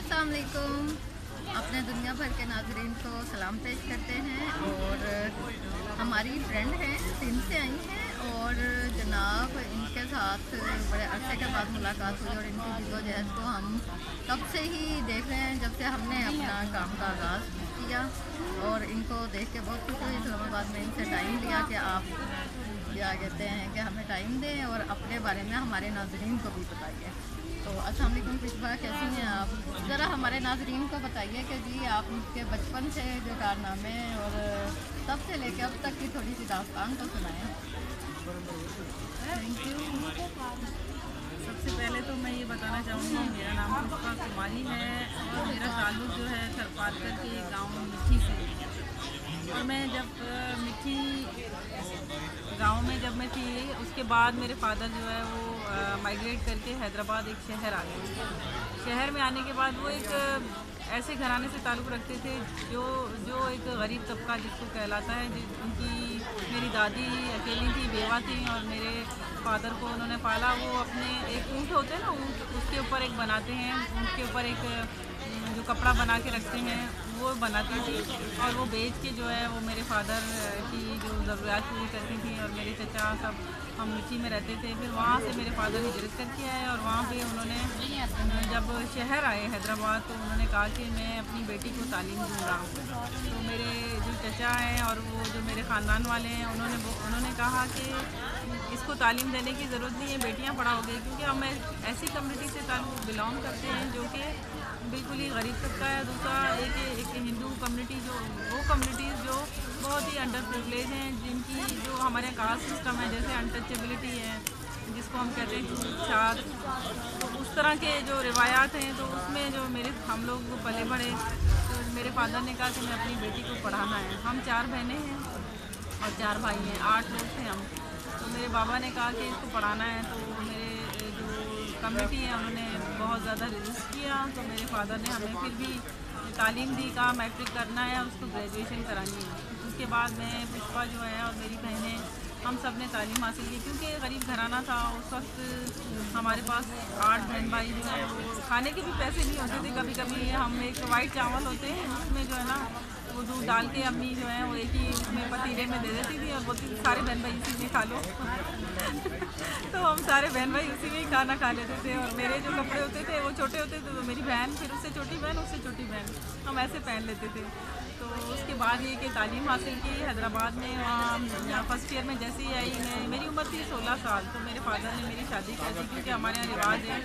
अस्सलाम वालेकुम। अपने दुनिया भर के नाज़रीन को सलाम पेश करते हैं। और हमारी फ्रेंड हैं, सिंध से आई हैं और जनाब इनके साथ बड़े अरसे के बाद मुलाकात हुई और इनकी जद्दोजहद को हम तब से ही देख रहे हैं जब से हमने अपना काम का आगाज़ किया। और इनको देख के बहुत खुशी हुई। इस्लामाबाद में इनसे टाइम लिया कि आप क्या कहते हैं कि हमें टाइम दें और अपने बारे में हमारे नाज़रीन को भी बताइए। तो अस्सलाम वालेकुम पुष्पा, कैसी हैं आप? ज़रा हमारे नाज़रीन को बताइए कि जी आपके बचपन से जो कारनामे और तब से लेकर अब तक की थोड़ी सी दास्तान तो सुनाएं। Thank you. सबसे पहले तो मैं ये बताना चाहूँगी, मेरा नाम पुष्पा कुमारी है और मेरा ताल्लुक़ जो है खरपातर के गांव मिठी से। और मैं जब मिठी गांव में जब मैं थी, उसके बाद मेरे फादर जो है वो माइग्रेट करके हैदराबाद एक शहर आ गए। शहर में आने के बाद वो एक ऐसे घराने से ताल्लुक़ रखते थे जो जो एक गरीब तबका जिसको कहलाता है। उनकी मेरी दादी अकेली थी, बेवा थी और मेरे फादर को उन्होंने पाला। वो अपने एक ऊँट होते हैं ना, ऊँट उसके ऊपर एक बनाते हैं, ऊँट के ऊपर एक जो कपड़ा बना के रखते हैं वो बनाती थी और वो बेच के जो है वो मेरे फादर की जो ज़रूरियात पूरी करती थी। और मेरे चचा सब हम मिट्टी में रहते थे। फिर वहाँ से मेरे फादर हिजरत करके आए और वहाँ पे उन्होंने जब शहर आए हैदराबाद तो उन्होंने कहा कि मैं अपनी बेटी को तालीम दूँगा। तो मेरे जो चचा हैं और वो जो मेरे ख़ानदान वाले हैं उन्होंने कहा कि इसको तालीम देने की ज़रूरत नहीं है, बेटियाँ पढ़ाओगे, क्योंकि हम ऐसी कम्युनिटी से बिलोंग करते हैं जो कि बिल्कुल ही गरीब तबका है। दूसरा एक हिंदू कम्युनिटी, जो वो कम्युनिटीज़ जो बहुत ही अंडर प्रिविलेज हैं, जिनकी जो हमारे कास्ट सिस्टम है, जैसे अनटचेबिलिटी है जिसको हम कहते हैं छात्र, तो उस तरह के जो रिवायात हैं तो उसमें जो हम लोग पले बढ़े। तो मेरे फादर ने कहा कि मैं अपनी बेटी को पढ़ाना है। हम 4 बहनें हैं और 4 भाई हैं, 8 लोग थे हम। तो मेरे बाबा ने कहा कि इसको पढ़ाना है। तो मेरे जो कम्युनिटी है उन्होंने बहुत ज़्यादा रेजिस्ट किया। तो मेरे फादर ने हमें फिर भी तालीम दी, कहा मैट्रिक करना है, उसको ग्रेजुएशन करानी है। उसके बाद मैं पुष्पा जो है और मेरी बहनें हम सब ने तालीम हासिल की, क्योंकि गरीब घराना था उस वक्त। हमारे पास 8 बहन भाई जो है वो खाने के भी पैसे नहीं होते थे। कभी कभी हम एक वाइट चावल होते हैं उसमें जो है ना वो दूध डाल के अम्मी जो है वो एक ही उसमें पतीले में दे देती थी और बोलती थी सारे बहन भाई इसी में खा लो। तो हम सारे बहन भाई उसी में ही खाना खा लेते थे। और मेरे जो कपड़े होते थे वो छोटे होते थे तो मेरी बहन, फिर उससे छोटी बहन, उससे छोटी बहन, हम ऐसे पहन लेते थे। तो उसके बाद ये कि तालीम हासिल की हैदराबाद में। वहाँ फर्स्ट ईयर में जैसे ही आई, मेरी उम्र थी 16 साल, तो मेरे फादर ने मेरी शादी कर दी, क्योंकि हमारे यहाँ रिवाज है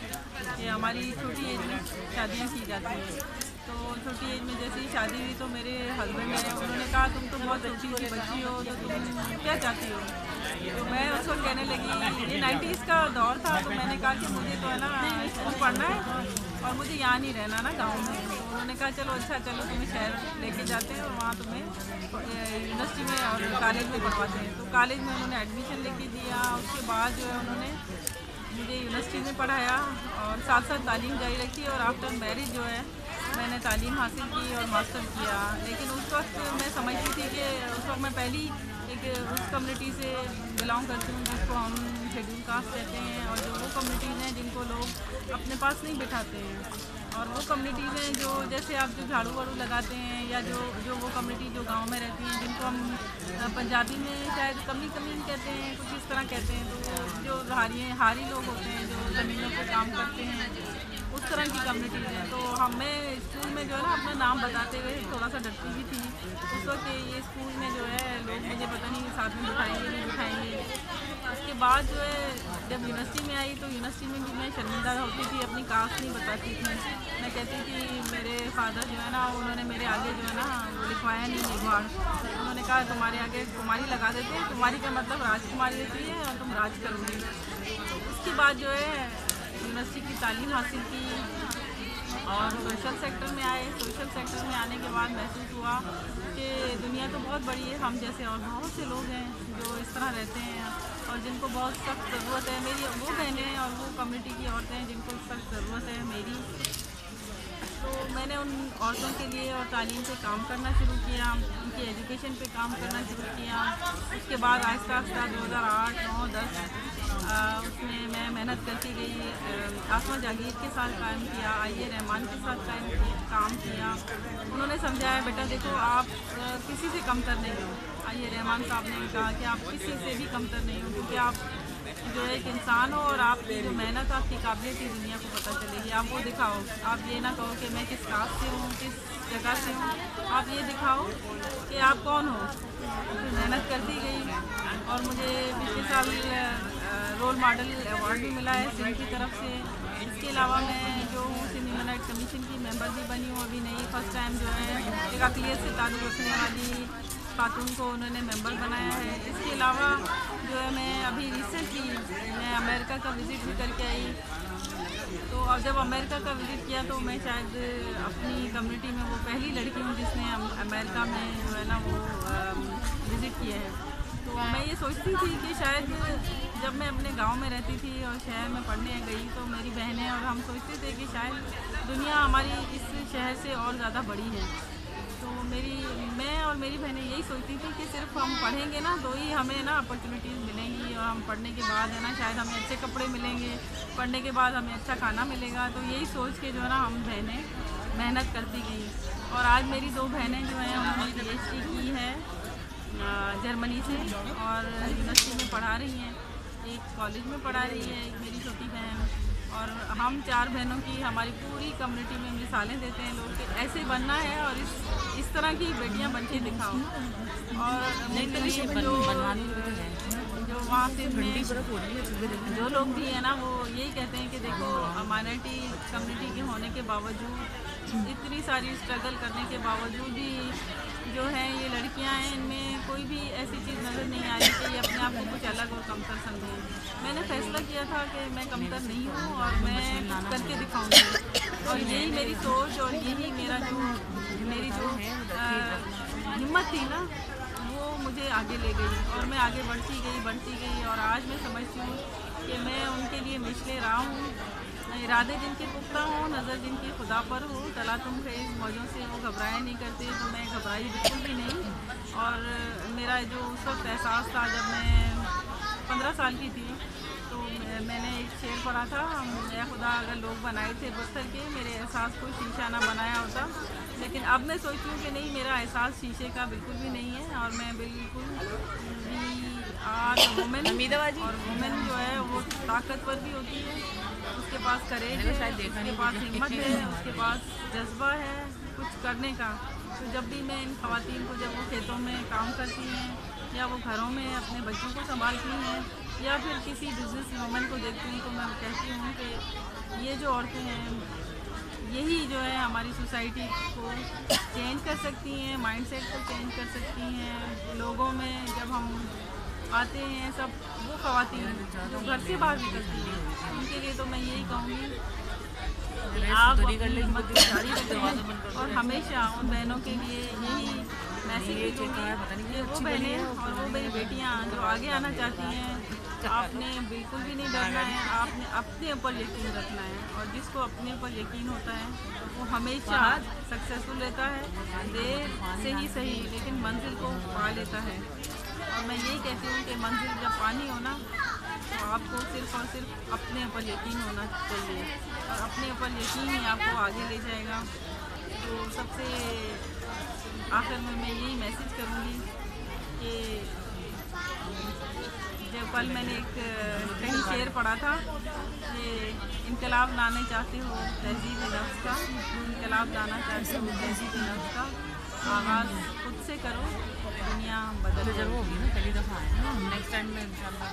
कि हमारी छोटी एज में शादियाँ की जाती हैं। तो छोटी एज में जैसे ही शादी हुई तो मेरे हस्बैंड ने उन्होंने कहा तुम तो बहुत अच्छी सी बच्ची हो, तो तुम क्या चाहती हो? तो मैं उस वक्त कहने लगी, ये 90s का दौर था, तो मैंने कहा कि मुझे तो है ना स्कूल पढ़ना है और मुझे यहाँ नहीं रहना ना गाँव में। तो उन्होंने कहा चलो अच्छा, चलो तुम्हें शहर लेके जाते हैं और वहाँ तुम्हें यूनिवर्सिटी में और कॉलेज में पढ़वाते हैं। तो कॉलेज में उन्होंने एडमिशन लेके दिया। उसके बाद जो है उन्होंने मुझे यूनिवर्सिटी में पढ़ाया और साथ साथ तालीम जारी रखी। और आफ्टर मैरिज जो है मैंने तालीम हासिल की और मास्टर किया। लेकिन उस वक्त मैं समझती थी कि उस वक्त मैं पहली एक उस कम्युनिटी से बिलोंग करती हूँ जिसको हम शेड्यूल कास्ट कहते हैं, और जो वो कम्युनिटीज़ हैं जिनको लोग अपने पास नहीं बिठाते हैं। और वो कम्युनिटीज़ हैं जो जैसे आप जो झाड़ू वाड़ू लगाते हैं, या जो वो कम्युनिटी जो गांव में रहती हैं जिनको हम पंजाबी में शायद कमी कहते हैं, कुछ इस तरह कहते हैं। तो जो हारी लोग होते हैं जो ज़मीनों पर काम करते हैं, उस तरह की कम्युनिटीज़ हैं। तो हमें स्कूल में जो है ना अपना नाम बताते हुए थोड़ा सा डरती भी थी उस वक्त। ये स्कूल में जो है लोग मुझे पता नहीं साथ में बिठाएंगे नहीं बिठाएंगे। उसके बाद जो है जब यूनिवर्सिटी में आई तो यूनिवर्सिटी में भी मैं शर्मिंदा होती थी, अपनी कास्ट नहीं बताती थी। मैं कहती थी मेरे फादर जो है ना उन्होंने मेरे आगे जो है ना लिखवाया नहीं मेघवाड़। उन्होंने कहा तुम्हारे आगे कुमारी लगा देते हैं, कुमारी का मतलब राजकुमारी होती है और तुम राज करोगे। उसके बाद जो है यूनिवर्सिटी की तालीम हासिल की और सोशल सेक्टर में आए। सोशल सेक्टर में आने के बाद महसूस हुआ कि दुनिया तो बहुत बड़ी है, हम जैसे और बहुत से लोग हैं जो इस तरह रहते हैं और जिनको बहुत सख्त ज़रूरत है। मेरी वो बहनें और वो कम्युनिटी की औरतें हैं जिनको सख्त ज़रूरत है मेरी तो मैंने उन औरतों के लिए और तालीम पे काम करना शुरू किया, उनकी एजुकेशन पे काम करना शुरू किया। उसके बाद आहिस्ता आहिस्ता 2008, 9, 10 उसमें मैं मेहनत करती गई। आसमा जहांगीर के साथ काम किया, आईए रहमान के साथ काम किया। उन्होंने समझाया, बेटा देखो आप किसी से कमतर नहीं हो। आईए रहमान साहब ने कहा कि आप किसी से भी कमतर नहीं हो, क्योंकि आप जो एक इंसान हो और आपकी जो मेहनत, आपकी काबिलियत ही दुनिया को पता चलेगी। आप वो दिखाओ, आप ये ना कहो कि मैं किस कास्ट से हूँ, किस जगह से हूँ। आप ये दिखाओ कि आप कौन हो। फिर मेहनत करती गई और मुझे पिछले साल रोल मॉडल अवार्ड भी मिला है सिंध की तरफ से। इसके अलावा मैं जो हूँ सिंध ह्यूमन राइट कमीशन की मेंबर भी बनी हूँ। अभी नई फर्स्ट टाइम जो है एक अक़लियत से ताल्लुक़ रखने वाली खातून को उन्होंने मेंबर बनाया है। इसके अलावा जो है मैं अभी रिसेंटली मैं अमेरिका का विज़िट भी करके आई। तो अब जब अमेरिका का विज़िट किया तो मैं शायद अपनी कम्युनिटी में वो पहली लड़की हूँ जिसने अमेरिका में जो है ना वो विज़िट किया है। तो मैं ये सोचती थी कि शायद जब मैं अपने गांव में रहती थी और शहर में पढ़ने गई तो मेरी बहनें और हम सोचते थे कि शायद दुनिया हमारी इस शहर से और ज़्यादा बड़ी है। तो मैं और मेरी बहनें यही सोचती थी कि सिर्फ हम पढ़ेंगे ना तो ही हमें ना अपॉर्चुनिटीज़ मिलेंगी, और हम पढ़ने के बाद है ना शायद हमें अच्छे कपड़े मिलेंगे, पढ़ने के बाद हमें अच्छा खाना मिलेगा। तो यही सोच के जो है ना हम बहनें मेहनत करती गई। और आज मेरी 2 बहनें जो हैं उन्होंने PhD की है जर्मनी से और यूनिवर्सिटी में पढ़ा रही हैं। एक कॉलेज में पढ़ा रही है, एक मेरी छोटी बहन। और हम 4 बहनों की हमारी पूरी कम्युनिटी में मिसालें देते हैं लोग कि ऐसे बनना है और इस तरह की बेटियां बन के दिखाओ। और जो वहाँ से जो लोग भी हैं ना वो यही कहते हैं कि देखो माइनॉरिटी कम्युनिटी के होने के बावजूद, इतनी सारी स्ट्रगल करने के बावजूद भी जो है ये लड़कियां हैं, इनमें कोई भी ऐसी चीज़ नज़र नहीं आ रही कि ये अपने आप को कुछ अलग और कमतर समझें। मैंने फैसला किया था कि मैं कमतर नहीं हूँ और मैं करके दिखाऊंगी। और यही मेरी सोच और यही मेरी जो हिम्मत थी ना वो मुझे आगे ले गई और मैं आगे बढ़ती गई। और आज मैं समझती हूँ कि मैं उनके लिए मिसले राह हूँ। इरादे जिनके पुख्ता हों, नज़र जिनकी खुदा पर हो, तला तुम खेज मौजों से वो घबराया नहीं करते, तो मैं घबराई बिल्कुल भी नहीं। और मेरा जो उस वक्त एहसास था जब मैं 15 साल की थी तो मैंने एक शेर पढ़ा था, या खुदा अगर लोग बनाए थे पत्थर के, मेरे एहसास को शीशा ना बनाया होता। लेकिन अब मैं सोचती हूँ कि नहीं, मेरा एहसास शीशे का बिल्कुल भी नहीं है और मैं बिल्कुल भी आज वुमेन और वुमेन जो है वो ताकतवर भी होती है, उसके पास करेज है, उसके पास हिम्मत है, उसके पास जज्बा है कुछ करने का। तो जब भी मैं इन ख़वातीन को, जब वो खेतों में काम करती हैं या वो घरों में अपने बच्चों को संभालती हैं या फिर किसी बिजनेस वुमन को देखती हूँ, तो मैं कहती हूँ कि ये जो औरतें हैं यही जो है हमारी सोसाइटी को चेंज कर सकती हैं, माइंडसेट को चेंज कर सकती हैं। लोगों में जब हम आते हैं सब वो ख़वातीन जो घर से बाहर निकलती हैं, उनके लिए तो मैं यही कहूँगी कि आप अपनी हिम्मत जारी रखें और हमेशा उन बहनों के लिए यही मैसेज दूँगी कि वो बहनें और वो मेरी बेटियाँ जो आगे आना चाहती हैं, आपने बिल्कुल भी नहीं डरना है, आपने अपने ऊपर यकीन रखना है। और जिसको अपने ऊपर यकीन होता है वो हमेशा सक्सेसफुल रहता है, देर से ही सही लेकिन मंजिल को पा लेता है। और मैं यही कहती हूँ कि मंजिल जब पानी हो ना तो आपको सिर्फ़ और सिर्फ अपने ऊपर यकीन होना चाहिए और अपने ऊपर यकीन ही आपको आगे ले जाएगा। तो सबसे आखिर में मैं यही मैसेज करूँगी कि जब कल मैंने एक कहीं शेर पढ़ा था कि इनकलाब लाना चाहते हो तहज़ीब नफ्स का, इनकलाब लाना चाहते हो तहज़ीब नफ्स का, आगाज़ खुद से करो, दुनिया बदल जब होगी ना पहली दफ़ा नेक्स्ट टाइम में इंशाल्लाह।